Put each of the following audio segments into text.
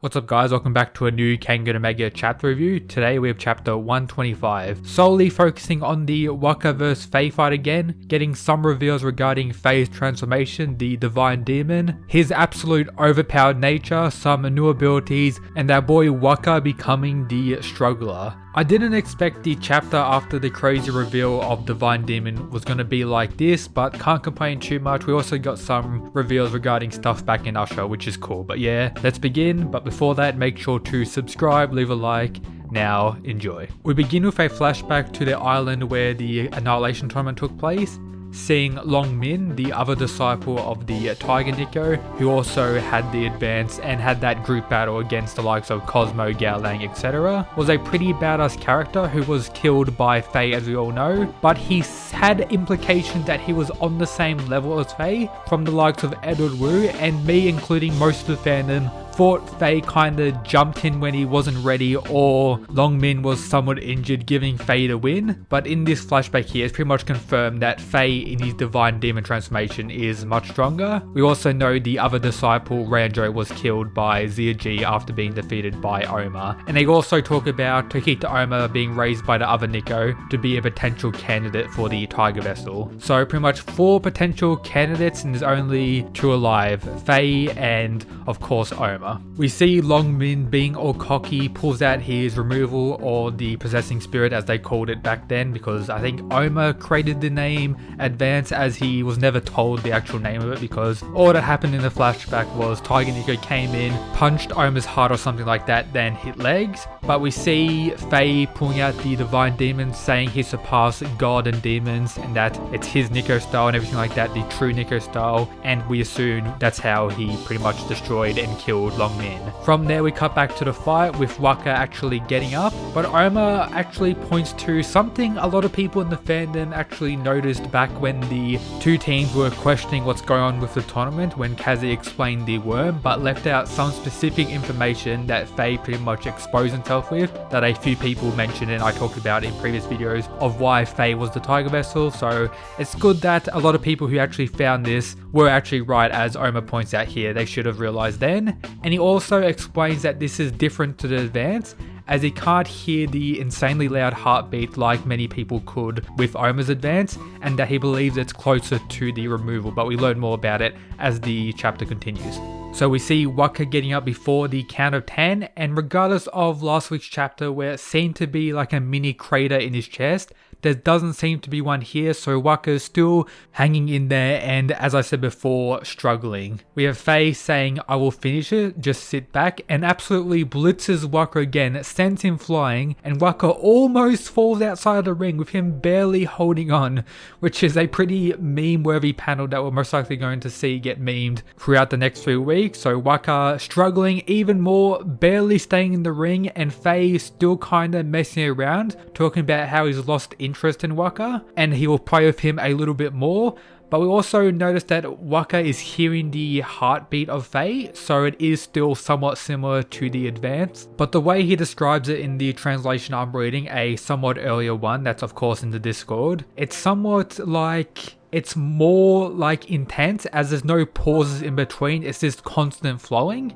What's up guys, welcome back to a new Kengan Omega chapter review. Today we have chapter 125, solely focusing on the Wakka vs Faye fight again, getting some reveals regarding Faye's transformation, the Divine Demon, his absolute overpowered nature, some new abilities, and our boy Wakka becoming the Struggler. I didn't expect the chapter after the crazy reveal of Divine Demon was going to be like this, but can't complain too much. We also got some reveals regarding stuff back in Usher, which is cool. But yeah, let's begin. But before that, make sure to subscribe, leave a like. Now, enjoy. We begin with a flashback to the island where the Annihilation Tournament took place, seeing Long Min, the other disciple of the Tiger Nico, who also had the advance and had that group battle against the likes of Cosmo, Gao Lang, etc. Was a pretty badass character who was killed by Faye, as we all know, but he had implications that he was on the same level as Faye from the likes of Edward Wu, and me including most of the fandom thought Faye kinda jumped in when he wasn't ready, or Long Min was somewhat injured, giving Faye the win. But in this flashback here, it's pretty much confirmed that Faye in his Divine Demon transformation is much stronger. We also know the other disciple, Ranjo, was killed by Zia G after being defeated by Oma. And they also talk about Tokita Oma being raised by the other Nico to be a potential candidate for the Tiger Vessel. So pretty much 4 potential candidates, and there's only 2 alive, Faye and of course Oma. We see Long Min being all cocky, pulls out his removal, or the possessing spirit as they called it back then, because I think Oma created the name Advance as he was never told the actual name of it, because all that happened in the flashback was Tiger Nico came in, punched Oma's heart or something like that, then hit legs. But we see Faye pulling out the Divine Demon, saying he surpassed God and demons, and that it's his Nico style and everything like that, the true Nico style, and we assume that's how he pretty much destroyed and killed Long Min. From there we cut back to the fight with Wakka actually getting up, but Oma actually points to something a lot of people in the fandom actually noticed back when the 2 teams were questioning what's going on with the tournament, when Kazi explained the worm, but left out some specific information that Faye pretty much exposed himself with, that a few people mentioned and I talked about in previous videos of why Faye was the Tiger Vessel. So it's good that a lot of people who actually found this were actually right, as Oma points out here. They should have realized then. And he also explains that this is different to the advance, as he can't hear the insanely loud heartbeat like many people could with Oma's advance, and that he believes it's closer to the removal, but we learn more about it as the chapter continues. So we see Wakka getting up before the count of 10, and regardless of last week's chapter where it seemed to be like a mini crater in his chest, there doesn't seem to be one here, so Wakka is still hanging in there and, as I said before, struggling. We have Faye saying, "I will finish it, just sit back," and absolutely blitzes Wakka again, sends him flying, and Wakka almost falls outside of the ring with him barely holding on, which is a pretty meme-worthy panel that we're most likely going to see get memed throughout the next few weeks. So Wakka struggling even more, barely staying in the ring, and Faye still kinda messing around, talking about how he's lost interest in Wakka and he will play with him a little bit more. But we also noticed that Wakka is hearing the heartbeat of Faye, so it is still somewhat similar to the advance. But the way he describes it in the translation I'm reading, a somewhat earlier one that's of course in the Discord, it's somewhat like, it's more like intense, as there's no pauses in between, it's just constant flowing.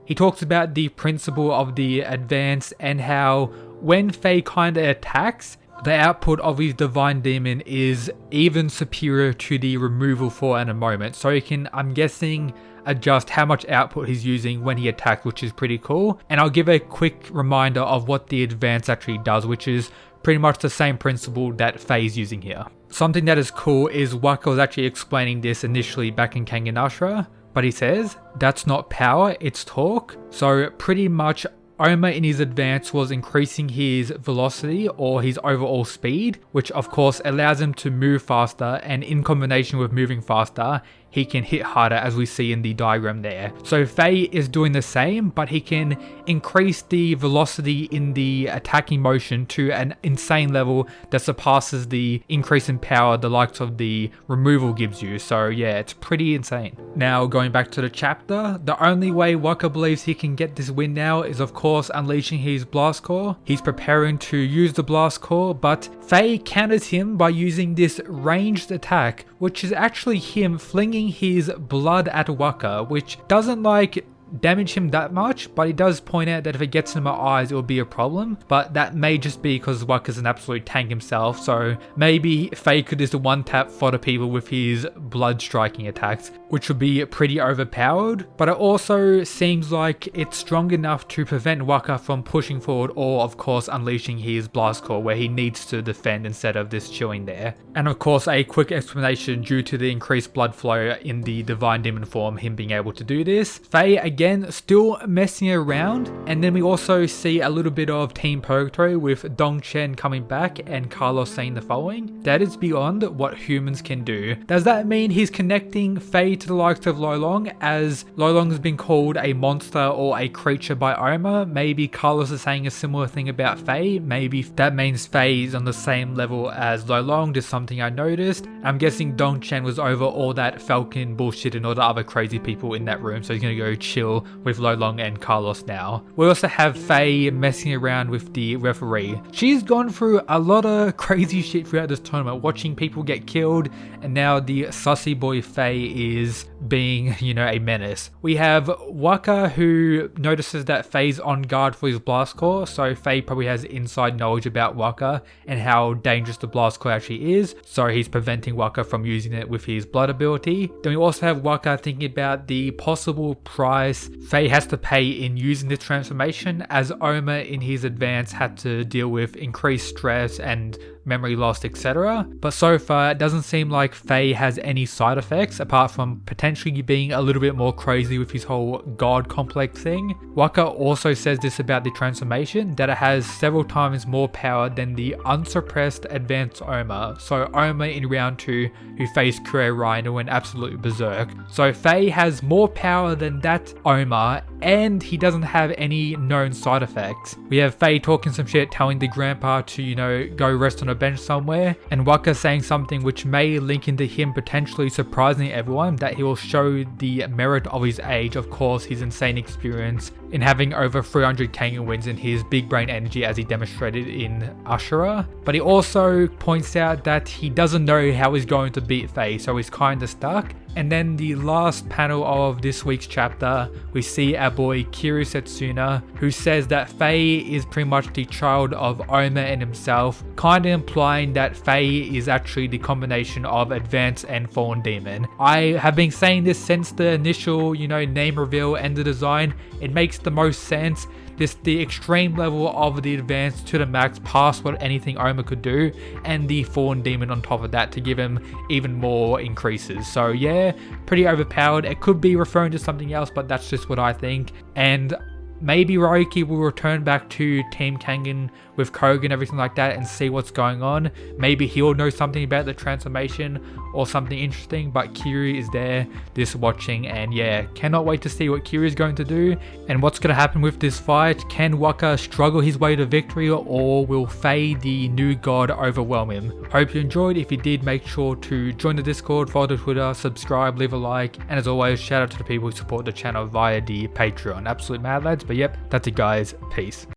He talks about the principle of the advance and how when Faye kinda attacks, the output of his Divine Demon is even superior to the removal for in a moment. So he can, I'm guessing, adjust how much output he's using when he attacks, which is pretty cool. And I'll give a quick reminder of what the advance actually does, which is pretty much the same principle that Faye's using here. Something that is cool is Wakka was actually explaining this initially back in Kengan Ashra, but he says, "That's not power, it's torque." So pretty much Oma in his advance was increasing his velocity or his overall speed, which of course allows him to move faster, and in combination with moving faster, he can hit harder, as we see in the diagram there. So Faye is doing the same, but he can increase the velocity in the attacking motion to an insane level that surpasses the increase in power the likes of the removal gives you. So yeah, it's pretty insane. Now going back to the chapter, the only way Wakka believes he can get this win now is of course unleashing his blast core. He's preparing to use the blast core, but Faye counters him by using this ranged attack, which is actually him flinging his blood at Wakka, which doesn't like damage him that much, but he does point out that if it gets in my eyes, it will be a problem. But that may just be because Waka's an absolute tank himself, so maybe Faye could just one-tap fodder people with his blood striking attacks, which would be pretty overpowered. But it also seems like it's strong enough to prevent Waka from pushing forward or, of course, unleashing his blast core where he needs to defend instead of just chilling there. And of course, a quick explanation due to the increased blood flow in the Divine Demon form, him being able to do this. Faye, again, still messing around. And then we also see a little bit of Team Purgatory with Dongchen coming back and Carlos saying the following: "That is beyond what humans can do." Does that mean he's connecting Faye to the likes of Lolong, as Lolong has been called a monster or a creature by Oma? Maybe Carlos is saying a similar thing about Faye. Maybe that means Faye is on the same level as Lolong, just something I noticed. I'm guessing Dongchen was over all that Falcon bullshit and all the other crazy people in that room, so he's gonna go chill with Lolong and Carlos now. We also have Faye messing around with the referee. She's gone through a lot of crazy shit throughout this tournament, watching people get killed, and now the sussy boy Faye is being, a menace. We have Waka, who notices that Faye's on guard for his blast core, so Faye probably has inside knowledge about Waka and how dangerous the blast core actually is, so he's preventing Waka from using it with his blood ability. Then we also have Waka thinking about the possible price Faye has to pay in using this transformation, as Oma in his advance had to deal with increased stress and memory loss, etc. But so far, it doesn't seem like Faye has any side effects, apart from potentially being a little bit more crazy with his whole god complex thing. Waka also says this about the transformation, that it has several times more power than the unsuppressed advanced Oma. So Oma in round 2, who faced Kure Ryan, went absolutely berserk. So Faye has more power than that Oma, and he doesn't have any known side effects. We have Faye talking some shit, telling the grandpa to, go rest on a bench somewhere, and Waka saying something which may link into him potentially surprising everyone, that he will show the merit of his age, of course his insane experience in having over 300 Kengan wins and his big brain energy as he demonstrated in Ashura. But he also points out that he doesn't know how he's going to beat Faye, so he's kinda stuck. And then the last panel of this week's chapter, we see our boy Kiryu Setsuna, who says that Faye is pretty much the child of Oma and himself, kinda implying that Faye is actually the combination of Advanced and Fallen Demon. I have been saying this since the initial, name reveal and the design. It makes the most sense. Just the extreme level of the Advanced to the max, past what anything Oma could do, and the Fallen Demon on top of that to give him even more increases. So yeah, pretty overpowered. It could be referring to something else, but that's just what I think. And maybe Ryuki will return back to Team Kengan with Koga and everything like that and see what's going on. Maybe he'll know something about the transformation or something interesting, but Kiryu is there just watching, and yeah, cannot wait to see what Kiryu is going to do and what's going to happen with this fight. Can Waka struggle his way to victory, or will Faye, the new god, overwhelm him? Hope you enjoyed. If you did, make sure to join the Discord, follow the Twitter, subscribe, leave a like, and as always, shout out to the people who support the channel via the Patreon. Absolute mad lads. But yep, that's it guys, peace.